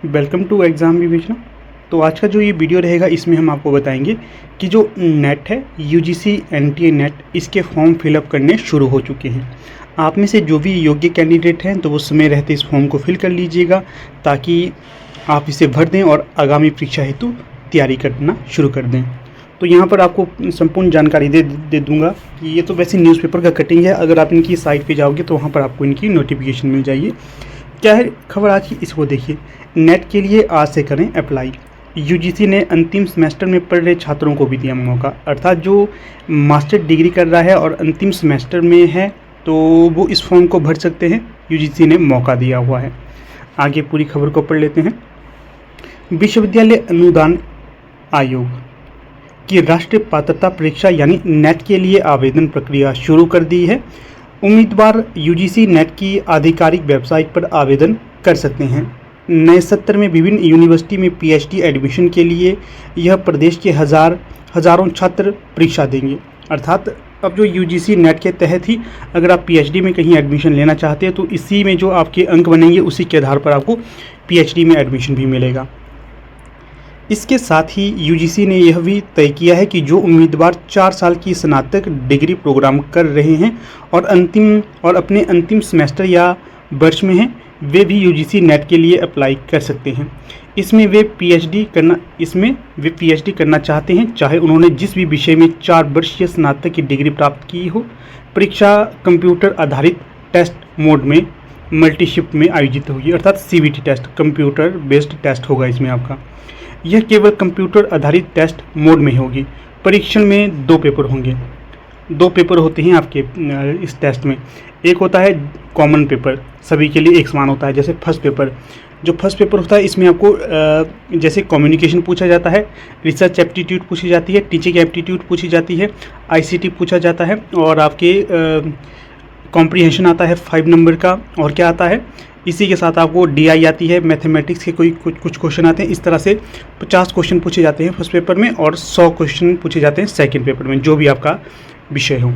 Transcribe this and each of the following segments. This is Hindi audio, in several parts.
वेलकम टू एग्ज़ाम विवेचना। तो आज का जो ये वीडियो रहेगा इसमें हम आपको बताएंगे कि जो नेट है यूजीसी एनटीए नेट, इसके फॉर्म फिलअप करने शुरू हो चुके हैं। आप में से जो भी योग्य कैंडिडेट हैं तो वो समय रहते इस फॉर्म को फिल कर लीजिएगा ताकि आप इसे भर दें और आगामी परीक्षा हेतु तैयारी करना शुरू कर दें। तो यहाँ पर आपको संपूर्ण जानकारी दे दूँगा कि ये तो वैसे न्यूज़पेपर का कटिंग है। अगर आप इनकी साइट पे जाओगे तो वहाँ पर आपको इनकी नोटिफिकेशन मिल जाएगी। क्या है खबर आज की, इसको देखिए। नेट के लिए आज से करें अप्लाई। यूजीसी ने अंतिम सेमेस्टर में पढ़ रहे छात्रों को भी दिया मौका, अर्थात जो मास्टर डिग्री कर रहा है और अंतिम सेमेस्टर में है तो वो इस फॉर्म को भर सकते हैं। यूजीसी ने मौका दिया हुआ है। आगे पूरी खबर को पढ़ लेते हैं। विश्वविद्यालय अनुदान आयोग की राष्ट्रीय पात्रता परीक्षा यानी नेट के लिए आवेदन प्रक्रिया शुरू कर दी है। उम्मीदवार यूजीसी नेट की आधिकारिक वेबसाइट पर आवेदन कर सकते हैं। नए सत्र में विभिन्न यूनिवर्सिटी में पीएचडी एडमिशन के लिए यह प्रदेश के हजारों छात्र परीक्षा देंगे। अर्थात अब जो यूजीसी नेट के तहत ही अगर आप पीएचडी में कहीं एडमिशन लेना चाहते हैं तो इसी में जो आपके अंक बनेंगे उसी के आधार पर आपको पीएचडी में एडमिशन भी मिलेगा। इसके साथ ही यूजीसी ने यह भी तय किया है कि जो उम्मीदवार 4 साल की स्नातक डिग्री प्रोग्राम कर रहे हैं और अपने अंतिम सेमेस्टर या वर्ष में हैं, वे भी यूजीसी नेट के लिए अप्लाई कर सकते हैं। इसमें वे पीएचडी करना चाहते हैं, चाहे उन्होंने जिस भी विषय में 4 वर्षीय स्नातक की डिग्री प्राप्त की हो। परीक्षा कंप्यूटर आधारित टेस्ट मोड में मल्टी शिफ्ट में आयोजित होगी, अर्थात CBT test, computer based test होगा इसमें आपका। यह केवल कंप्यूटर आधारित टेस्ट मोड में होगी। परीक्षण में 2 पेपर होंगे। 2 पेपर होते हैं आपके इस टेस्ट में। एक होता है कॉमन पेपर, सभी के लिए एक समान होता है। जैसे फर्स्ट पेपर होता है इसमें आपको जैसे कम्युनिकेशन पूछा जाता है, रिसर्च एप्टीट्यूड पूछी जाती है, टीचिंग एप्टीट्यूड पूछी जाती है, आईसीटी पूछा जाता है और आपके कॉम्प्रीहेंशन आता है 5 नंबर का। और क्या आता है, इसी के साथ आपको डीआई आती है, मैथमेटिक्स के कुछ क्वेश्चन आते हैं। इस तरह से 50 क्वेश्चन पूछे जाते हैं फर्स्ट पेपर में और 100 क्वेश्चन पूछे जाते हैं सेकंड पेपर में, जो भी आपका विषय हो।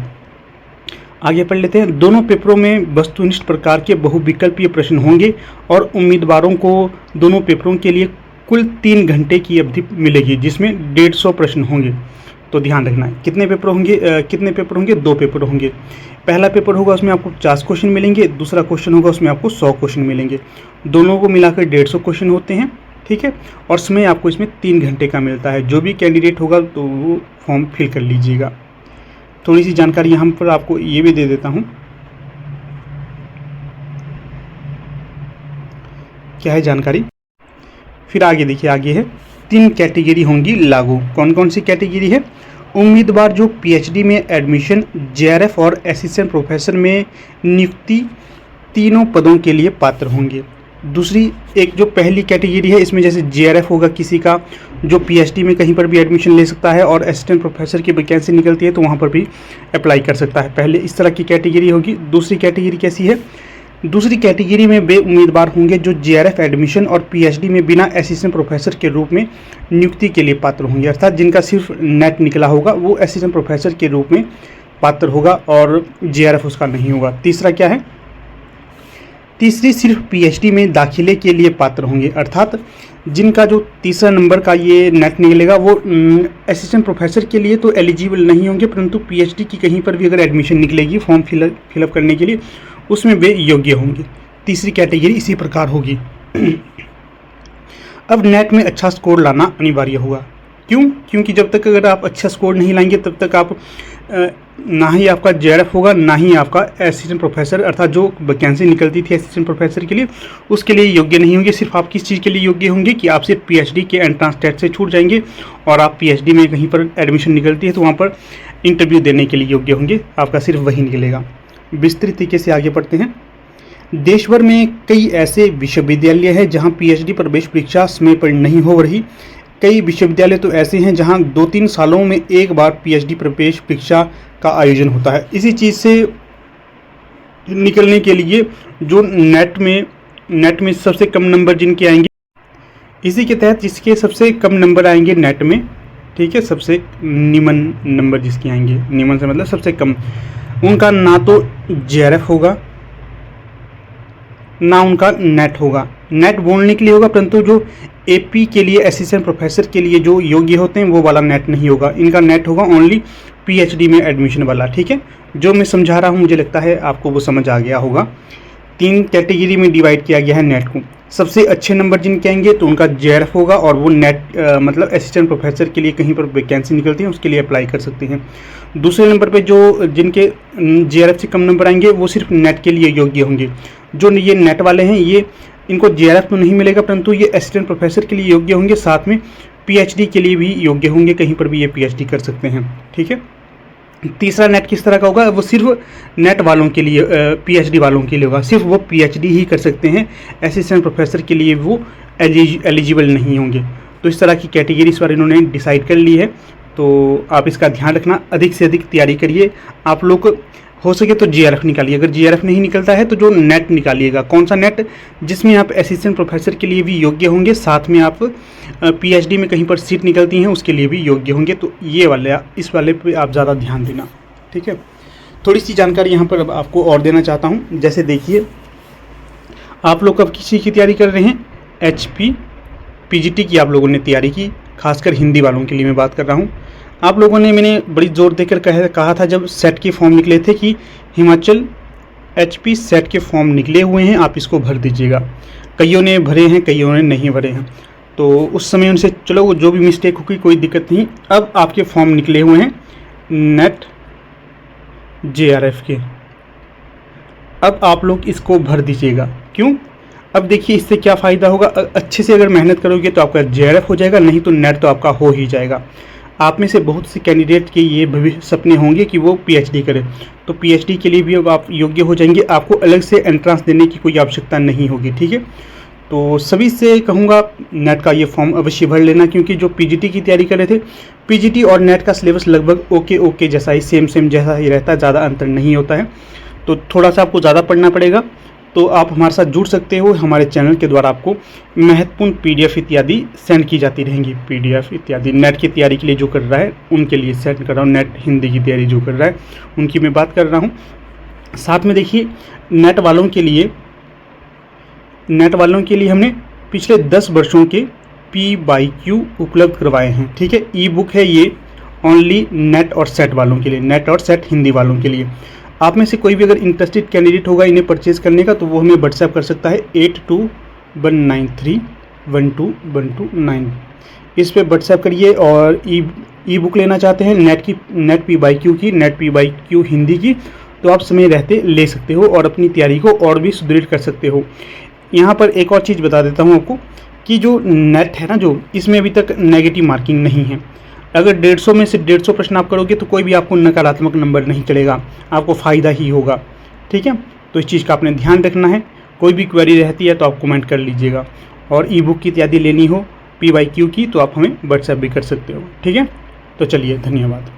आगे पढ़ लेते हैं। दोनों पेपरों में वस्तुनिष्ठ प्रकार के बहुविकल्पीय प्रश्न होंगे और उम्मीदवारों को दोनों पेपरों के लिए कुल 3 घंटे की अवधि मिलेगी, जिसमें 150 प्रश्न होंगे। तो ध्यान रखना है कितने पेपर होंगे 2 पेपर होंगे। पहला पेपर होगा उसमें आपको 50 क्वेश्चन मिलेंगे, दूसरा क्वेश्चन होगा उसमें आपको 100 क्वेश्चन मिलेंगे। दोनों को मिलाकर 150 क्वेश्चन होते हैं, ठीक है। और समय आपको इसमें 3 घंटे का मिलता है। जो भी कैंडिडेट होगा तो वो फॉर्म फिल कर लीजिएगा। थोड़ी सी जानकारी यहाँ पर आपको ये भी दे देता हूँ। क्या है जानकारी, फिर आगे देखिए। आगे है 3 कैटेगरी होंगी लागू। कौन कौन सी कैटेगरी है? उम्मीदवार जो पीएचडी में एडमिशन, जेआरएफ और असिस्टेंट प्रोफेसर में नियुक्ति, तीनों पदों के लिए पात्र होंगे। दूसरी एक जो पहली कैटेगरी है इसमें जैसे जेआरएफ होगा किसी का जो पीएचडी में कहीं पर भी एडमिशन ले सकता है और असिस्टेंट प्रोफेसर की वैकेंसी निकलती है तो वहाँ पर भी अप्लाई कर सकता है। पहले इस तरह की कैटेगरी होगी। दूसरी कैटेगरी कैसी है? दूसरी कैटेगरी में वे उम्मीदवार होंगे जो जेआरएफ एडमिशन और पीएचडी में बिना असिस्टेंट प्रोफेसर के रूप में नियुक्ति के लिए पात्र होंगे, अर्थात जिनका सिर्फ नेट निकला होगा वो असिस्टेंट प्रोफेसर के रूप में पात्र होगा और जेआरएफ उसका नहीं होगा। तीसरा क्या है? तीसरी सिर्फ पीएचडी में दाखिले के लिए पात्र होंगे, अर्थात जिनका जो तीसरा नंबर का ये नेट निकलेगा वो असिस्टेंट प्रोफेसर के लिए तो एलिजिबल नहीं होंगे, परंतु पीएचडी की कहीं पर भी अगर एडमिशन निकलेगी फॉर्म फिलअप करने के लिए उसमें वे योग्य होंगे। तीसरी कैटेगरी इसी प्रकार होगी। अब नेट में अच्छा स्कोर लाना अनिवार्य होगा। क्यों? क्योंकि जब तक अगर आप अच्छा स्कोर नहीं लाएंगे तब तक आप ना ही आपका जेआरएफ होगा ना ही आपका असिस्टेंट प्रोफेसर, अर्थात जो वैकेंसी निकलती थी असिस्टेंट प्रोफेसर के लिए उसके लिए योग्य नहीं होंगे। सिर्फ आप किस चीज़ के लिए योग्य होंगे कि आप सिर्फ पीएचडी के एंट्रेंस टेस्ट से छूट जाएंगे और आप पीएचडी में कहीं पर एडमिशन निकलती है तो वहाँ पर इंटरव्यू देने के लिए योग्य होंगे, आपका सिर्फ वही निकलेगा। विस्तृत तरीके से आगे बढ़ते हैं। देश भर में कई ऐसे विश्वविद्यालय हैं जहां पीएचडी प्रवेश परीक्षा समय पर नहीं हो रही। कई विश्वविद्यालय तो ऐसे हैं जहां 2-3 सालों में एक बार पीएचडी प्रवेश परीक्षा का आयोजन होता है। इसी चीज़ से निकलने के लिए जो नेट में सबसे कम नंबर जिनके आएंगे, इसी के तहत जिसके सबसे कम नंबर आएंगे नेट में, ठीक है, सबसे निम्न नंबर जिसके आएंगे, निम्न से मतलब सबसे कम, उनका ना तो जेआरएफ होगा ना उनका नेट होगा। नेट बोलने के लिए होगा, परंतु जो एपी के लिए असिस्टेंट प्रोफेसर के लिए जो योग्य होते हैं वो वाला नेट नहीं होगा। इनका नेट होगा ओनली पीएचडी में एडमिशन वाला। ठीक है, जो मैं समझा रहा हूँ मुझे लगता है आपको वो समझ आ गया होगा। 3 कैटेगरी में डिवाइड किया गया है नेट को। सबसे अच्छे नंबर जिनके आएंगे तो उनका जेआरएफ होगा, और वो नेट मतलब असिस्टेंट प्रोफेसर के लिए कहीं पर वैकेंसी निकलती है उसके लिए अप्लाई कर सकते हैं। दूसरे नंबर पे जो जिनके जेआरएफ से कम नंबर आएंगे वो सिर्फ नेट के लिए योग्य होंगे। जो ये नेट वाले हैं ये इनको जेआरएफ तो नहीं मिलेगा, परंतु ये असिस्टेंट प्रोफेसर के लिए योग्य होंगे, साथ में पीएचडी के लिए भी योग्य होंगे, कहीं पर भी ये पीएचडी कर सकते हैं। ठीक है, तीसरा नेट किस तरह का होगा, वो सिर्फ नेट वालों के लिए पीएचडी वालों के लिए होगा, सिर्फ वो पीएचडी ही कर सकते हैं, असिस्टेंट प्रोफेसर के लिए वो एलिजिबल नहीं होंगे। तो इस तरह की कैटेगरी इस बार इन्होंने डिसाइड कर ली है, तो आप इसका ध्यान रखना, अधिक से अधिक तैयारी करिए। आप लोग हो सके तो जीआरएफ निकालिए, अगर जीआरएफ नहीं निकलता है तो जो नेट निकालिएगा। कौन सा नेट, जिसमें आप असिस्टेंट प्रोफेसर के लिए भी योग्य होंगे, साथ में आप पीएचडी में कहीं पर सीट निकलती हैं उसके लिए भी योग्य होंगे। तो ये वाले, इस वाले पे आप ज़्यादा ध्यान देना। ठीक है, थोड़ी सी जानकारी यहाँ पर आपको और देना चाहता हूँ। जैसे देखिए, आप लोग अब किसी की तैयारी कर रहे हैं, HP PGT की आप लोगों ने तैयारी की, खासकर हिंदी वालों के लिए मैं बात कर रहा हूँ। आप लोगों ने, मैंने बड़ी जोर देकर कहा था जब सेट के फॉर्म निकले थे कि हिमाचल HP सेट के फॉर्म निकले हुए हैं, आप इसको भर दीजिएगा। कईयों ने भरे हैं, कईयों ने नहीं भरे हैं, तो उस समय उनसे चलो जो भी मिस्टेक होगी कोई दिक्कत नहीं। अब आपके फॉर्म निकले हुए हैं नेट JRF के, अब आप लोग इसको भर दीजिएगा। क्यों? अब देखिए इससे क्या फ़ायदा होगा, अच्छे से अगर मेहनत करोगे तो आपका JRF हो जाएगा, नहीं तो नेट तो आपका हो ही जाएगा। आप में से बहुत से कैंडिडेट के ये भविष्य सपने होंगे कि वो पीएचडी करें, तो पीएचडी के लिए भी अब आप योग्य हो जाएंगे, आपको अलग से एंट्रेंस देने की कोई आवश्यकता नहीं होगी। ठीक है, तो सभी से कहूँगा नेट का ये फॉर्म अवश्य भर लेना, क्योंकि जो पीजीटी की तैयारी कर रहे थे, पीजीटी और नेट का सिलेबस लगभग ओके जैसा ही, सेम जैसा ही रहता है, ज़्यादा अंतर नहीं होता है। तो थोड़ा सा आपको ज़्यादा पढ़ना पड़ेगा। तो आप हमारे साथ जुड़ सकते हो, हमारे चैनल के द्वारा आपको महत्वपूर्ण PDF इत्यादि सेंड की जाती रहेंगी। PDF इत्यादि नेट की तैयारी के लिए जो कर रहा है उनके लिए सेंड कर रहा हूँ, नेट हिंदी की तैयारी जो कर रहा है उनकी मैं बात कर रहा हूँ। साथ में देखिए नेट वालों के लिए हमने पिछले 10 वर्षों के P/Q उपलब्ध करवाए हैं। ठीक है, ई-बुक है ये, ओनली नेट और सेट वालों के लिए, नेट और सेट हिंदी वालों के लिए। आप में से कोई भी अगर इंटरेस्टेड कैंडिडेट होगा इन्हें परचेज़ करने का, तो वो हमें व्हाट्सएप कर सकता है 8219312129। इस पे व्हाट्सएप करिए। और ई बुक लेना चाहते हैं नेट P/Q की, नेट P/Q हिंदी की, तो आप समय रहते ले सकते हो और अपनी तैयारी को और भी सुदृढ़ कर सकते हो। यहाँ पर एक और चीज़ बता देता हूँ आपको कि जो नेट है ना, जो इसमें अभी तक नेगेटिव मार्किंग नहीं है। अगर 150 में से 150 प्रश्न आप करोगे तो कोई भी आपको नकारात्मक नंबर नहीं चलेगा, आपको फ़ायदा ही होगा। ठीक है, तो इस चीज़ का आपने ध्यान रखना है। कोई भी क्वेरी रहती है तो आप कमेंट कर लीजिएगा। और ई बुक की तैयारी लेनी हो P/Q की तो आप हमें व्हाट्सएप भी कर सकते हो। ठीक है, तो चलिए, धन्यवाद।